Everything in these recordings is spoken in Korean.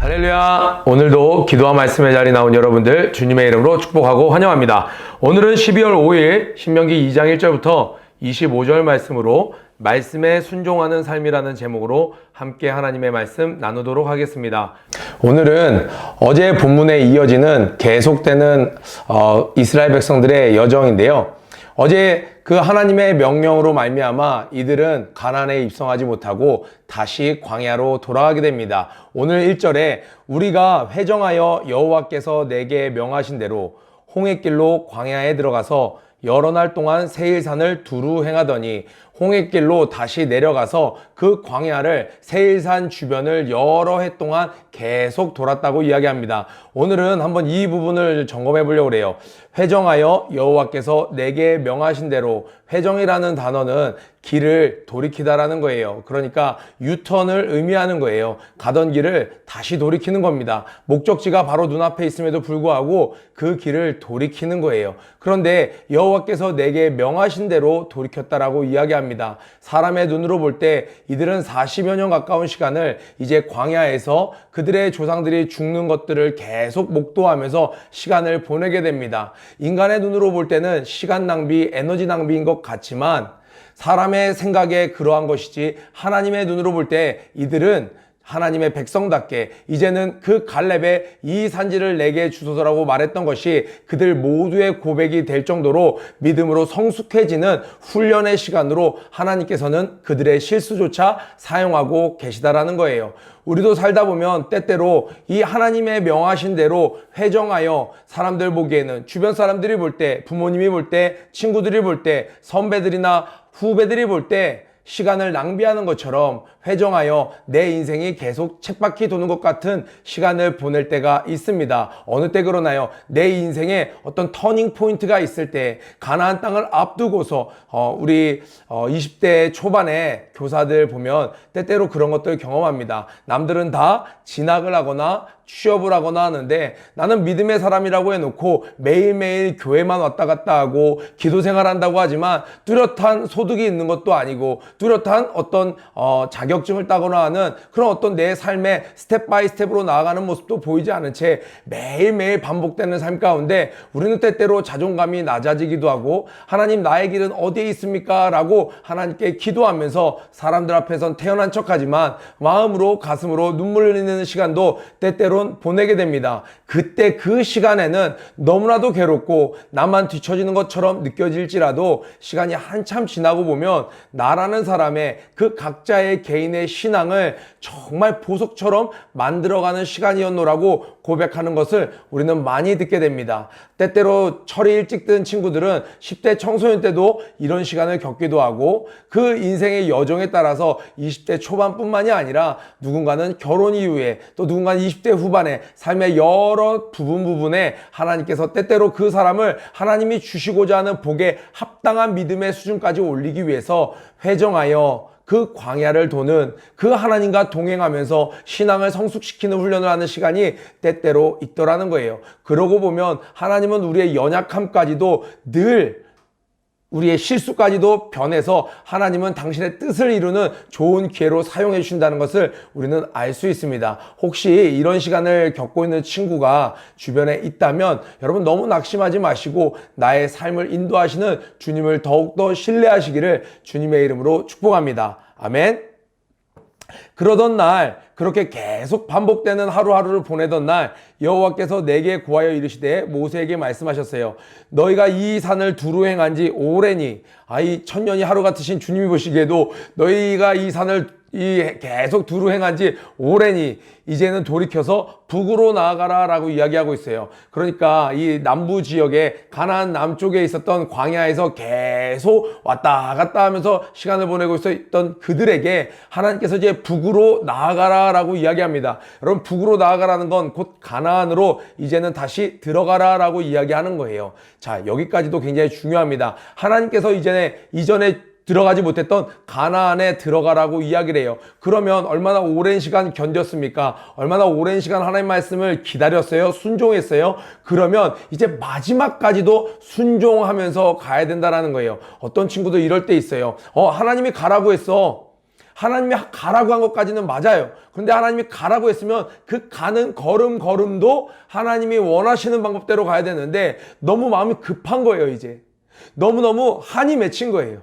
할렐루야. 오늘도 기도와 말씀의 자리 나온 여러분들 주님의 이름으로 축복하고 환영합니다. 오늘은 12월 5일 신명기 2장 1절부터 25절 말씀으로 말씀에 순종하는 삶이라는 제목으로 함께 하나님의 말씀 나누도록 하겠습니다. 오늘은 어제 본문에 이어지는 계속되는 이스라엘 백성들의 여정인데요. 어제 그 하나님의 명령으로 말미암아 이들은 가나안에 입성하지 못하고 다시 광야로 돌아가게 됩니다. 오늘 1절에 우리가 회정하여 여호와께서 내게 명하신 대로 홍해길로 광야에 들어가서 여러 날 동안 세일산을 두루 행하더니 홍해길로 다시 내려가서 그 광야를 세일산 주변을 여러 해 동안 계속 돌았다고 이야기합니다. 오늘은 한번 이 부분을 점검해 보려고 해요. 회정하여 여호와께서 내게 명하신 대로, 회정이라는 단어는 길을 돌이키다라는 거예요. 그러니까 유턴을 의미하는 거예요. 가던 길을 다시 돌이키는 겁니다. 목적지가 바로 눈앞에 있음에도 불구하고 그 길을 돌이키는 거예요. 그런데 여호와께서 내게 명하신 대로 돌이켰다라고 이야기합니다. 사람의 눈으로 볼 때 이들은 40여 년 가까운 시간을 이제 광야에서 그들의 조상들이 죽는 것들을 계속 목도하면서 시간을 보내게 됩니다. 인간의 눈으로 볼 때는 시간 낭비, 에너지 낭비인 것 같지만 사람의 생각에 그러한 것이지 하나님의 눈으로 볼 때 이들은 하나님의 백성답게 이제는 그 갈렙의 이 산지를 내게 주소서라고 말했던 것이 그들 모두의 고백이 될 정도로 믿음으로 성숙해지는 훈련의 시간으로 하나님께서는 그들의 실수조차 사용하고 계시다라는 거예요. 우리도 살다 보면 때때로 이 하나님의 명하신 대로 회정하여 사람들 보기에는, 주변 사람들이 볼 때, 부모님이 볼 때, 친구들이 볼 때, 선배들이나 후배들이 볼 때 시간을 낭비하는 것처럼 회정하여 내 인생이 계속 쳇바퀴 도는 것 같은 시간을 보낼 때가 있습니다. 어느 때 그러나요? 내 인생에 어떤 터닝 포인트가 있을 때, 가나안 땅을 앞두고서 우리 20대 초반에 교사들 보면 때때로 그런 것들 경험합니다. 남들은 다 진학을 하거나 취업을 하거나 하는데 나는 믿음의 사람이라고 해놓고 매일매일 교회만 왔다 갔다 하고 기도 생활한다고 하지만 뚜렷한 소득이 있는 것도 아니고 뚜렷한 어떤 자격증을 따거나 하는 그런 어떤 내 삶의 스텝 바이 스텝으로 나아가는 모습도 보이지 않은 채 매일매일 반복되는 삶 가운데 우리는 때때로 자존감이 낮아지기도 하고 하나님 나의 길은 어디에 있습니까? 라고 하나님께 기도하면서 사람들 앞에선 태어난 척하지만 마음으로 가슴으로 눈물 흘리는 시간도 때때로 보내게 됩니다. 그때 그 시간에는 너무나도 괴롭고 나만 뒤처지는 것처럼 느껴질지라도 시간이 한참 지나고 보면 나라는 사람의 그 각자의 개인의 신앙을 정말 보석처럼 만들어가는 시간이었노라고 고백하는 것을 우리는 많이 듣게 됩니다. 때때로 철이 일찍 든 친구들은 10대 청소년 때도 이런 시간을 겪기도 하고 그 인생의 여정에 따라서 20대 초반뿐만이 아니라 누군가는 결혼 이후에 또 누군가는 20대 후반에 삶의 여러 부분에 하나님께서 때때로 그 사람을 하나님이 주시고자 하는 복에 합당한 믿음의 수준까지 올리기 위해서 회정하여 그 광야를 도는, 그 하나님과 동행하면서 신앙을 성숙시키는 훈련을 하는 시간이 때때로 있더라는 거예요. 그러고 보면 하나님은 우리의 연약함까지도 늘 우리의 실수까지도 변해서 하나님은 당신의 뜻을 이루는 좋은 기회로 사용해 주신다는 것을 우리는 알 수 있습니다. 혹시 이런 시간을 겪고 있는 친구가 주변에 있다면 여러분 너무 낙심하지 마시고 나의 삶을 인도하시는 주님을 더욱더 신뢰하시기를 주님의 이름으로 축복합니다. 아멘. 그러던 날, 그렇게 계속 반복되는 하루하루를 보내던 날 여호와께서 내게 고하여 이르시되 모세에게 말씀하셨어요. 너희가 이 산을 두루 행한 지 오래니, 이 천년이 하루 같으신 주님이 보시기에도 너희가 이 산을 계속 두루 행한 지 오래니 이제는 돌이켜서 북으로 나아가라 라고 이야기하고 있어요. 그러니까 이 남부 지역에 가나안 남쪽에 있었던 광야에서 계속 왔다 갔다 하면서 시간을 보내고 있었던 그들에게 하나님께서 이제 북으로 나아가라 라고 이야기합니다. 여러분, 북으로 나아가라는 건 곧 가나안으로 이제는 다시 들어가라 라고 이야기하는 거예요. 자, 여기까지도 굉장히 중요합니다. 하나님께서 이전에 들어가지 못했던 가나안에 들어가라고 이야기를 해요. 그러면 얼마나 오랜 시간 견뎠습니까? 얼마나 오랜 시간 하나님 말씀을 기다렸어요? 순종했어요? 그러면 이제 마지막까지도 순종하면서 가야 된다라는 거예요. 어떤 친구도 이럴 때 있어요. 하나님이 가라고 했어. 하나님이 가라고 한 것까지는 맞아요. 그런데 하나님이 가라고 했으면 그 가는 걸음걸음도 하나님이 원하시는 방법대로 가야 되는데 너무 마음이 급한 거예요. 이제 너무너무 한이 맺힌 거예요.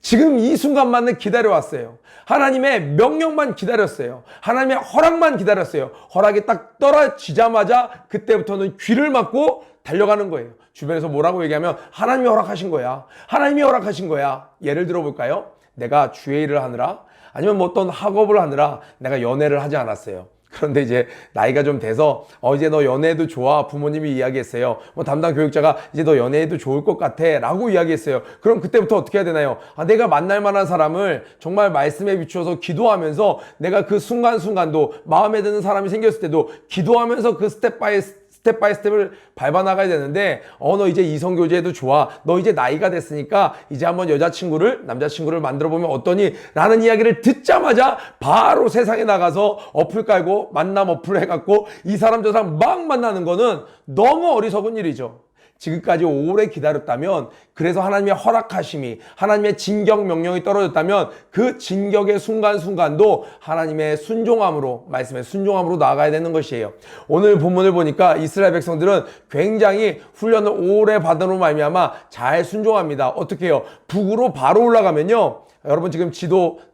지금 이 순간만을 기다려왔어요. 하나님의 명령만 기다렸어요. 하나님의 허락만 기다렸어요. 허락이 딱 떨어지자마자 그때부터는 귀를 막고 달려가는 거예요. 주변에서 뭐라고 얘기하면 하나님이 허락하신 거야. 하나님이 허락하신 거야. 예를 들어볼까요? 내가 주의 일을 하느라 아니면 뭐 어떤 학업을 하느라 내가 연애를 하지 않았어요. 그런데 이제 나이가 좀 돼서 이제 너 연애해도 좋아 부모님이 이야기했어요. 뭐 담당 교육자가 이제 너 연애해도 좋을 것 같아 라고 이야기했어요. 그럼 그때부터 어떻게 해야 되나요? 내가 만날 만한 사람을 정말 말씀에 비추어서 기도하면서 내가 그 순간순간도 마음에 드는 사람이 생겼을 때도 기도하면서 그 스텝 바이 스텝을 밟아 나가야 되는데 너 이제 이성교제해도 좋아. 너 이제 나이가 됐으니까 이제 한번 남자친구를 만들어 보면 어떠니? 라는 이야기를 듣자마자 바로 세상에 나가서 어플 깔고 만남 어플 해갖고 이 사람 저 사람 막 만나는 거는 너무 어리석은 일이죠. 지금까지 오래 기다렸다면, 그래서 하나님의 허락하심이, 하나님의 진격 명령이 떨어졌다면 그 진격의 순간순간도 하나님의 순종함으로, 말씀의 순종함으로 나아가야 되는 것이에요. 오늘 본문을 보니까 이스라엘 백성들은 굉장히 훈련을 오래 받은 후 말미암아 잘 순종합니다. 어떻게 해요? 북으로 바로 올라가면요, 여러분 지금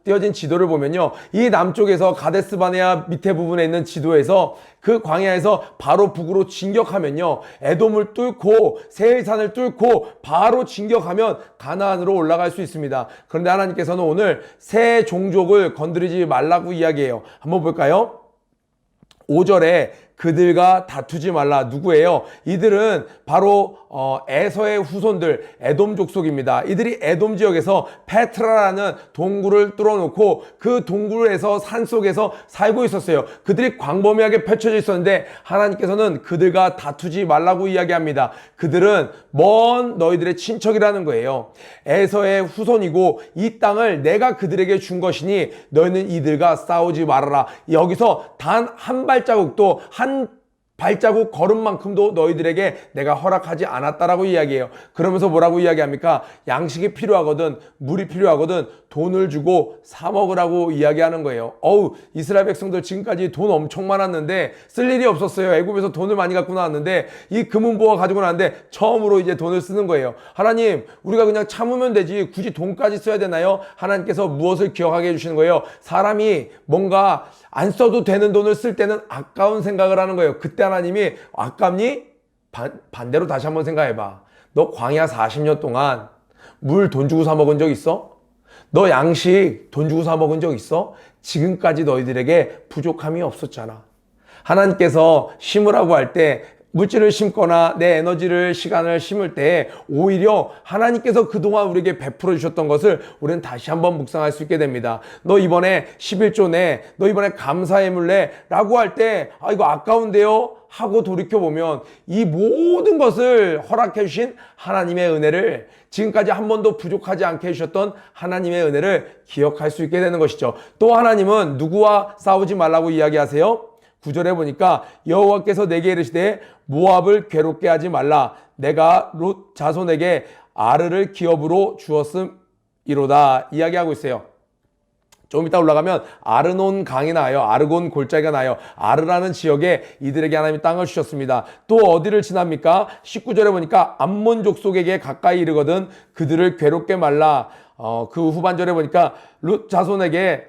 띄어진 지도를 보면요, 이 남쪽에서 가데스바네아 밑에 부분에 있는 지도에서 그 광야에서 바로 북으로 진격하면요, 에돔을 뚫고 세일산을 뚫고 바로 진격하면 가나안으로 올라갈 수 있습니다. 그런데 하나님께서는 오늘 새 종족을 건드리지 말라고 이야기해요. 한번 볼까요? 5절에 그들과 다투지 말라. 누구예요? 이들은 바로 에서의 후손들, 에돔 족속입니다. 이들이 에돔 지역에서 페트라라는 동굴을 뚫어놓고 그 동굴에서 산속에서 살고 있었어요. 그들이 광범위하게 펼쳐져 있었는데 하나님께서는 그들과 다투지 말라고 이야기합니다. 그들은 먼 너희들의 친척이라는 거예요. 에서의 후손이고 이 땅을 내가 그들에게 준 것이니 너희는 이들과 싸우지 말아라. 여기서 단 한 발자국도 한 발자국 걸음만큼도 너희들에게 내가 허락하지 않았다라고 이야기해요. 그러면서 뭐라고 이야기합니까? 양식이 필요하거든, 물이 필요하거든 돈을 주고 사 먹으라고 이야기하는 거예요. 이스라엘 백성들 지금까지 돈 엄청 많았는데 쓸 일이 없었어요. 애굽에서 돈을 많이 갖고 나왔는데 이 금은보화 가지고 나왔는데 처음으로 이제 돈을 쓰는 거예요. 하나님, 우리가 그냥 참으면 되지 굳이 돈까지 써야 되나요? 하나님께서 무엇을 기억하게 해주시는 거예요? 사람이 뭔가 안 써도 되는 돈을 쓸 때는 아까운 생각을 하는 거예요. 그때 하나님이 아깝니? 반대로 다시 한번 생각해봐. 너 광야 40년 동안 물 돈 주고 사 먹은 적 있어? 너 양식 돈 주고 사 먹은 적 있어? 지금까지 너희들에게 부족함이 없었잖아. 하나님께서 심으라고 할 때 물질을 심거나 내 에너지를, 시간을 심을 때 오히려 하나님께서 그동안 우리에게 베풀어 주셨던 것을 우리는 다시 한번 묵상할 수 있게 됩니다. 너 이번에 11조 내, 너 이번에 감사의 물 내 라고 할 때 이거 아까운데요? 하고 돌이켜보면 이 모든 것을 허락해 주신 하나님의 은혜를, 지금까지 한 번도 부족하지 않게 해주셨던 하나님의 은혜를 기억할 수 있게 되는 것이죠. 또 하나님은 누구와 싸우지 말라고 이야기하세요? 9절에 보니까 여호와께서 내게 이르시되 모압을 괴롭게 하지 말라. 내가 롯 자손에게 아르를 기업으로 주었음이로다 이야기하고 있어요. 좀 이따 올라가면 아르논 강이 나요. 아르곤 골짜기가 나요. 아르라는 지역에 이들에게 하나님이 땅을 주셨습니다. 또 어디를 지납니까? 19절에 보니까 암몬 족속에게 가까이 이르거든 그들을 괴롭게 말라. 그 후반절에 보니까 롯 자손에게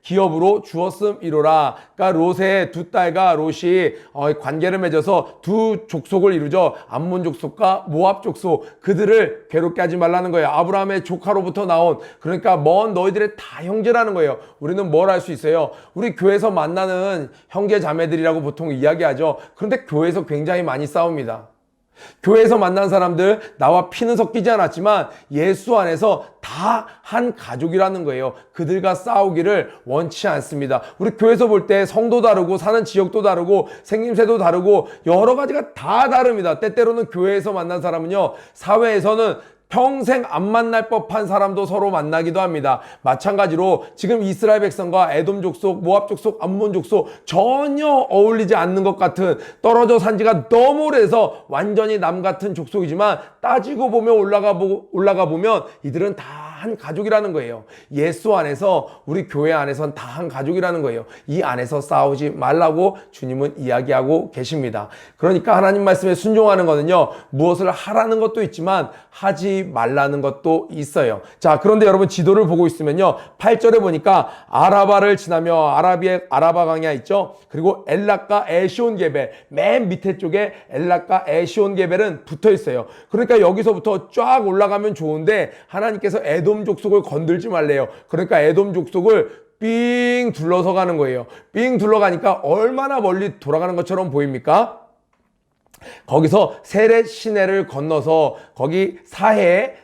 기업으로 주었음이로라. 그러니까 롯의 두 딸과 롯이 관계를 맺어서 두 족속을 이루죠. 암몬 족속과 모압 족속, 그들을 괴롭게 하지 말라는 거예요. 아브라함의 조카로부터 나온, 그러니까 먼 너희들의 다 형제라는 거예요. 우리는 뭘 할 수 있어요? 우리 교회에서 만나는 형제 자매들이라고 보통 이야기하죠. 그런데 교회에서 굉장히 많이 싸웁니다. 교회에서 만난 사람들, 나와 피는 섞이지 않았지만 예수 안에서 다 한 가족이라는 거예요. 그들과 싸우기를 원치 않습니다. 우리 교회에서 볼 때 성도 다르고 사는 지역도 다르고 생김새도 다르고 여러 가지가 다 다릅니다. 때때로는 교회에서 만난 사람은요, 사회에서는 평생 안 만날 법한 사람도 서로 만나기도 합니다. 마찬가지로 지금 이스라엘 백성과 에돔 족속, 모압 족속, 암몬 족속 전혀 어울리지 않는 것 같은, 떨어져 산 지가 너무 오래서 완전히 남 같은 족속이지만 따지고 보면 올라가 보면 이들은 다 한 가족이라는 거예요. 예수 안에서 우리 교회 안에선 다 한 가족이라는 거예요. 이 안에서 싸우지 말라고 주님은 이야기하고 계십니다. 그러니까 하나님 말씀에 순종하는 거는요, 무엇을 하라는 것도 있지만 하지 말라는 것도 있어요. 자, 그런데 여러분 지도를 보고 있으면요, 8절에 보니까 아라바를 지나며 아라바 강야 있죠. 그리고 엘락과 에시온 게벨, 맨 밑에 쪽에 엘락과 에시온 게벨은 붙어 있어요. 그러니까 여기서부터 쫙 올라가면 좋은데 하나님께서 에돔 족속을 건들지 말래요. 그러니까 에돔 족속을 삥 둘러서 가는 거예요. 삥 둘러가니까 얼마나 멀리 돌아가는 것처럼 보입니까? 거기서 세렛 시내를 건너서 거기 사해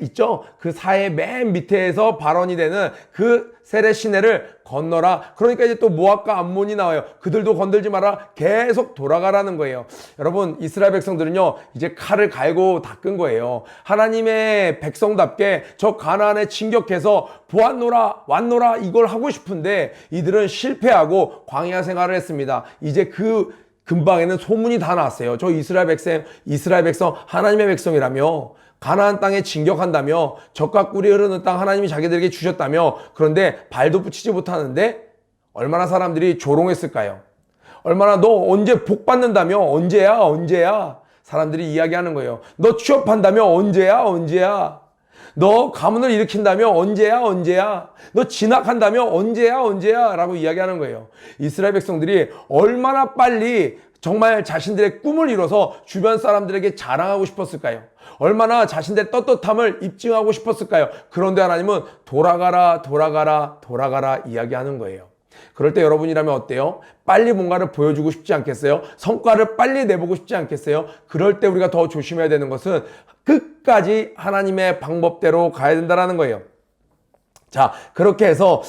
있죠? 그 사해 맨 밑에서 발원이 되는 그 세렛 시내를 건너라. 그러니까 이제 또 모압과 암몬이 나와요. 그들도 건들지 마라. 계속 돌아가라는 거예요. 여러분, 이스라엘 백성들은요, 이제 칼을 갈고 닦은 거예요. 하나님의 백성답게 저 가나안에 진격해서 보았노라, 왔노라 이걸 하고 싶은데 이들은 실패하고 광야 생활을 했습니다. 이제 그 근방에는 소문이 다 났어요. 저 이스라엘 백성 하나님의 백성이라며, 가나안 땅에 진격한다며, 젖과 꿀이 흐르는 땅 하나님이 자기들에게 주셨다며, 그런데 발도 붙이지 못하는데 얼마나 사람들이 조롱했을까요? 얼마나 너 언제 복 받는다며, 언제야 사람들이 이야기하는 거예요. 너 취업한다며, 언제야 너 가문을 일으킨다며, 언제야 너 진학한다며, 언제야 라고 이야기하는 거예요. 이스라엘 백성들이 얼마나 빨리 정말 자신들의 꿈을 이뤄서 주변 사람들에게 자랑하고 싶었을까요? 얼마나 자신들의 떳떳함을 입증하고 싶었을까요? 그런데 하나님은 돌아가라 이야기하는 거예요. 그럴 때 여러분이라면 어때요? 빨리 뭔가를 보여주고 싶지 않겠어요? 성과를 빨리 내보고 싶지 않겠어요? 그럴 때 우리가 더 조심해야 되는 것은 끝까지 하나님의 방법대로 가야 된다는 거예요. 자, 그렇게 해서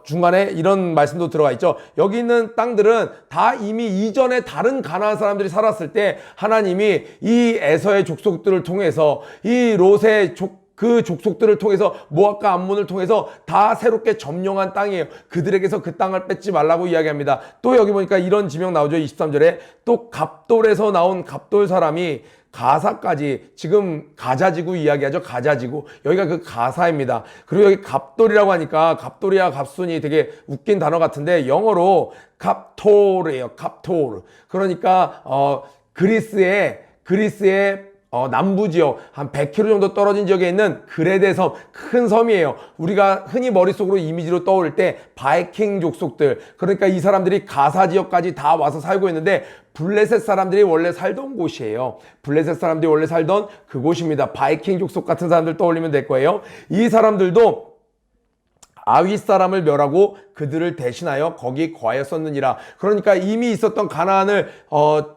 중간에 이런 말씀도 들어가 있죠. 여기 있는 땅들은 다 이미 이전에 다른 가나안 사람들이 살았을 때 하나님이 이 에서의 족속들을 통해서, 이 롯의 그 족속들을 통해서, 모압과 암몬을 통해서 다 새롭게 점령한 땅이에요. 그들에게서 그 땅을 뺏지 말라고 이야기합니다. 또 여기 보니까 이런 지명 나오죠. 23절에 또 갑돌에서 나온 갑돌 사람이 가사까지, 지금 가자지구 이야기하죠. 가자지구. 여기가 그 가사입니다. 그리고 여기 갑돌이라고 하니까 갑돌이와 갑순이 되게 웃긴 단어 같은데 영어로 갑토르예요. 갑토르. 그러니까 그리스의 남부 지역 한 100km 정도 떨어진 지역에 있는 그레데 섬, 큰 섬이에요. 우리가 흔히 머릿속으로 이미지로 떠올 때 바이킹 족속들, 그러니까 이 사람들이 가사 지역까지 다 와서 살고 있는데 블레셋 사람들이 원래 살던 곳이에요. 블레셋 사람들이 원래 살던 그곳입니다. 바이킹 족속 같은 사람들 떠올리면 될 거예요. 이 사람들도 아윗 사람을 멸하고 그들을 대신하여 거기 거하였었느니라. 그러니까 이미 있었던 가나안을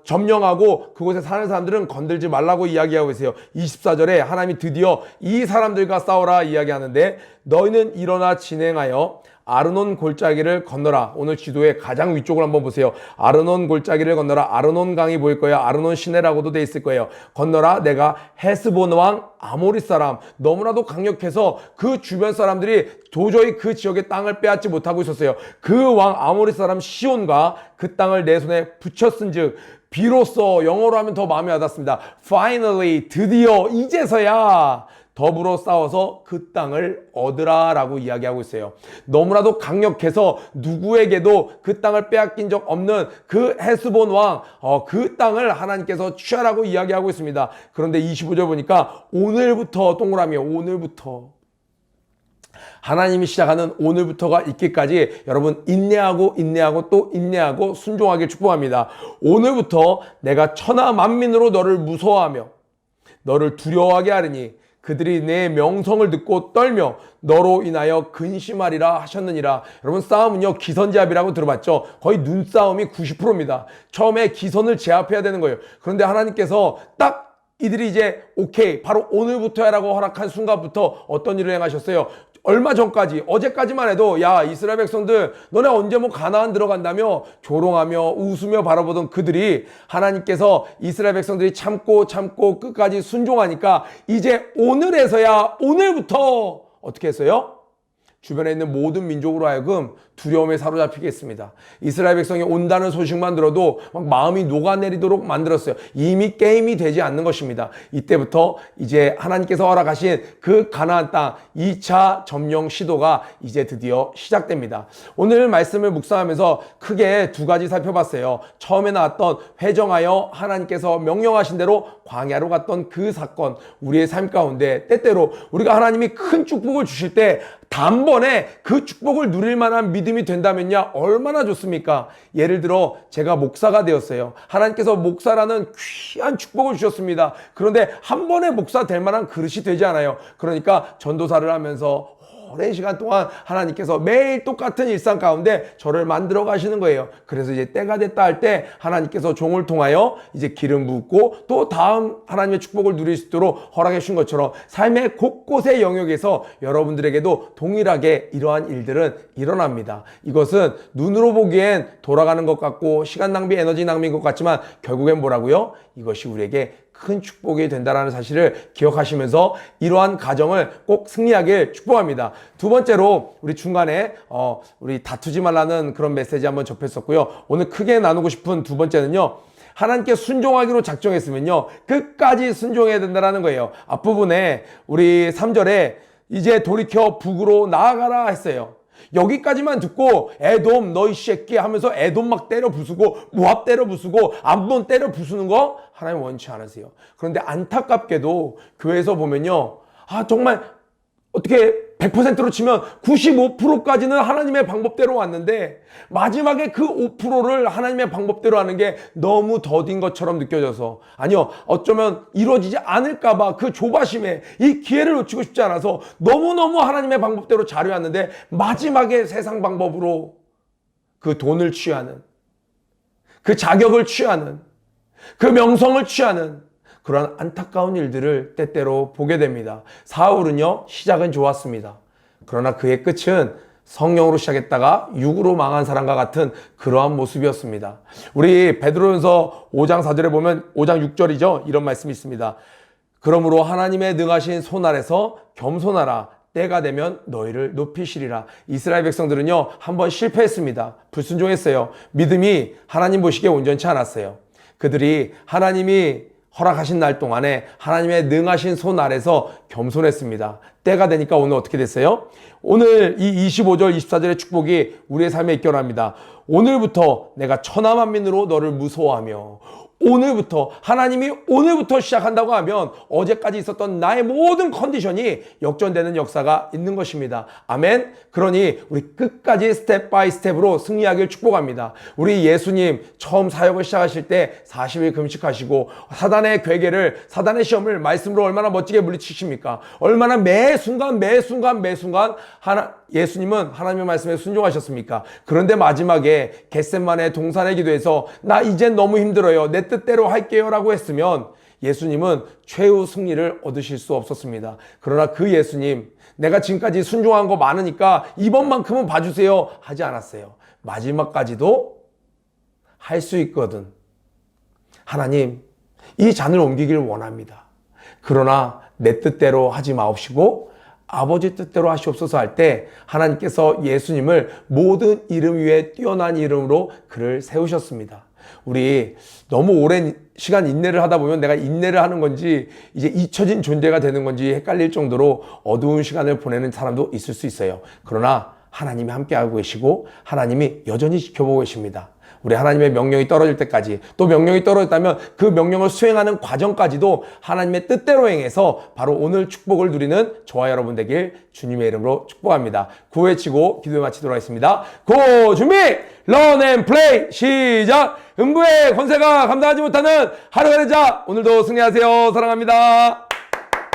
점령하고 그곳에 사는 사람들은 건들지 말라고 이야기하고 있어요. 24절에 하나님이 드디어 이 사람들과 싸우라 이야기하는데, 너희는 일어나 진행하여 아르논 골짜기를 건너라. 오늘 지도의 가장 위쪽을 한번 보세요. 아르논 골짜기를 건너라. 아르논 강이 보일 거예요. 아르논 시내라고도 돼 있을 거예요. 건너라. 내가 헤스본 왕 아모리 사람, 너무나도 강력해서 그 주변 사람들이 도저히 그 지역의 땅을 빼앗지 못하고 있었어요. 그 왕 아모리 사람 시온과 그 땅을 내 손에 붙였은즉, 비로소, 영어로 하면 더 마음에 와닿습니다. Finally, 드디어, 이제서야 더불어 싸워서 그 땅을 얻으라 라고 이야기하고 있어요. 너무나도 강력해서 누구에게도 그 땅을 빼앗긴 적 없는 그 헤스본 왕, 그 땅을 하나님께서 취하라고 이야기하고 있습니다. 그런데 25절 보니까 오늘부터, 동그라미에 오늘부터, 하나님이 시작하는 오늘부터가 있기까지 여러분 인내하고 또 인내하고 순종하길 축복합니다. 오늘부터 내가 천하 만민으로 너를 무서워하며 너를 두려워하게 하리니 그들이 내 명성을 듣고 떨며 너로 인하여 근심하리라 하셨느니라. 여러분, 싸움은요 기선제압이라고 들어봤죠? 거의 눈싸움이 90%입니다. 처음에 기선을 제압해야 되는 거예요. 그런데 하나님께서 딱 이들이 이제 오케이 바로 오늘부터야 라고 허락한 순간부터 어떤 일을 행하셨어요? 얼마 전까지, 어제까지만 해도 야 이스라엘 백성들 너네 언제 뭐 가나안 들어간다며 조롱하며 웃으며 바라보던 그들이, 하나님께서 이스라엘 백성들이 참고 끝까지 순종하니까 이제 오늘에서야, 오늘부터 어떻게 했어요? 주변에 있는 모든 민족으로 하여금 두려움에 사로잡히게 했습니다. 이스라엘 백성이 온다는 소식만 들어도 막 마음이 녹아내리도록 만들었어요. 이미 게임이 되지 않는 것입니다. 이때부터 이제 하나님께서 허락하신 그 가나안 땅 2차 점령 시도가 이제 드디어 시작됩니다. 오늘 말씀을 묵상하면서 크게 두 가지 살펴봤어요. 처음에 나왔던 회정하여 하나님께서 명령하신 대로 광야로 갔던 그 사건, 우리의 삶 가운데 때때로 우리가 하나님이 큰 축복을 주실 때 단번에 그 축복을 누릴 만한 믿음이 된다면야 얼마나 좋습니까? 예를 들어 제가 목사가 되었어요. 하나님께서 목사라는 귀한 축복을 주셨습니다. 그런데 한 번에 목사 될 만한 그릇이 되지 않아요. 그러니까 전도사를 하면서 오랜 시간 동안 하나님께서 매일 똑같은 일상 가운데 저를 만들어 가시는 거예요. 그래서 이제 때가 됐다 할 때 하나님께서 종을 통하여 이제 기름 붓고 또 다음 하나님의 축복을 누릴 수 있도록 허락해 주신 것처럼 삶의 곳곳의 영역에서 여러분들에게도 동일하게 이러한 일들은 일어납니다. 이것은 눈으로 보기엔 돌아가는 것 같고 시간 낭비, 에너지 낭비인 것 같지만 결국엔 뭐라고요? 이것이 우리에게 큰 축복이 된다는 사실을 기억하시면서 이러한 가정을 꼭 승리하길 축복합니다. 두 번째로 우리 중간에 우리 다투지 말라는 그런 메시지 한번 접했었고요. 오늘 크게 나누고 싶은 두 번째는요. 하나님께 순종하기로 작정했으면요. 끝까지 순종해야 된다는 거예요. 앞부분에 우리 3절에 이제 돌이켜 북으로 나아가라 했어요. 여기까지만 듣고 에돔 너희 새끼 하면서 에돔 막 때려 부수고 모압 때려 부수고 암몬 때려 부수는 거 하나님 원치 않으세요. 그런데 안타깝게도 교회에서 보면요. 정말 어떻게 100%로 치면 95%까지는 하나님의 방법대로 왔는데 마지막에 그 5%를 하나님의 방법대로 하는 게 너무 더딘 것처럼 느껴져서 아니요 어쩌면 이루어지지 않을까봐 그 조바심에 이 기회를 놓치고 싶지 않아서 너무너무 하나님의 방법대로 잘해왔는데 마지막에 세상 방법으로 그 돈을 취하는 그 자격을 취하는 그 명성을 취하는 그러한 안타까운 일들을 때때로 보게 됩니다. 사울은요, 시작은 좋았습니다. 그러나 그의 끝은 성령으로 시작했다가 육으로 망한 사람과 같은 그러한 모습이었습니다. 우리 베드로전서 5장 4절에 보면 5장 6절이죠. 이런 말씀이 있습니다. 그러므로 하나님의 능하신 손 아래서 겸손하라. 때가 되면 너희를 높이시리라. 이스라엘 백성들은요, 한번 실패했습니다. 불순종했어요. 믿음이 하나님 보시기에 온전치 않았어요. 그들이 하나님이 허락하신 날 동안에 하나님의 능하신 손 아래서 겸손했습니다. 때가 되니까 오늘 어떻게 됐어요? 오늘 이 25절 24절의 축복이 우리의 삶에 입결합니다. 오늘부터 내가 천하만민으로 너를 무서워하며 오늘부터 하나님이 오늘부터 시작한다고 하면 어제까지 있었던 나의 모든 컨디션이 역전되는 역사가 있는 것입니다. 아멘. 그러니 우리 끝까지 스텝 바이 스텝으로 승리하길 축복합니다. 우리 예수님 처음 사역을 시작하실 때 40일 금식하시고 사단의 괴계를 사단의 시험을 말씀으로 얼마나 멋지게 물리치십니까? 얼마나 매 순간 예수님은 하나님의 말씀에 순종하셨습니까? 그런데 마지막에 겟셋만의 동산의 기도에서 나 이젠 너무 힘들어요. 내 뜻대로 할게요 라고 했으면 예수님은 최후 승리를 얻으실 수 없었습니다. 그러나 그 예수님 내가 지금까지 순종한 거 많으니까 이번만큼은 봐주세요 하지 않았어요. 마지막까지도 할 수 있거든. 하나님 이 잔을 옮기길 원합니다. 그러나 내 뜻대로 하지 마옵시고 아버지 뜻대로 하시옵소서 할 때 하나님께서 예수님을 모든 이름 위에 뛰어난 이름으로 그를 세우셨습니다. 우리 너무 오랜 시간 인내를 하다 보면 내가 인내를 하는 건지 이제 잊혀진 존재가 되는 건지 헷갈릴 정도로 어두운 시간을 보내는 사람도 있을 수 있어요. 그러나 하나님이 함께하고 계시고 하나님이 여전히 지켜보고 계십니다. 우리 하나님의 명령이 떨어질 때까지 또 명령이 떨어졌다면 그 명령을 수행하는 과정까지도 하나님의 뜻대로 행해서 바로 오늘 축복을 누리는 저와 여러분 되길 주님의 이름으로 축복합니다. 구호외치고 기도에 마치도록 하겠습니다. 고 준비 런 앤 플레이 시작. 음부의 권세가 감당하지 못하는 하루가 되자. 오늘도 승리하세요. 사랑합니다.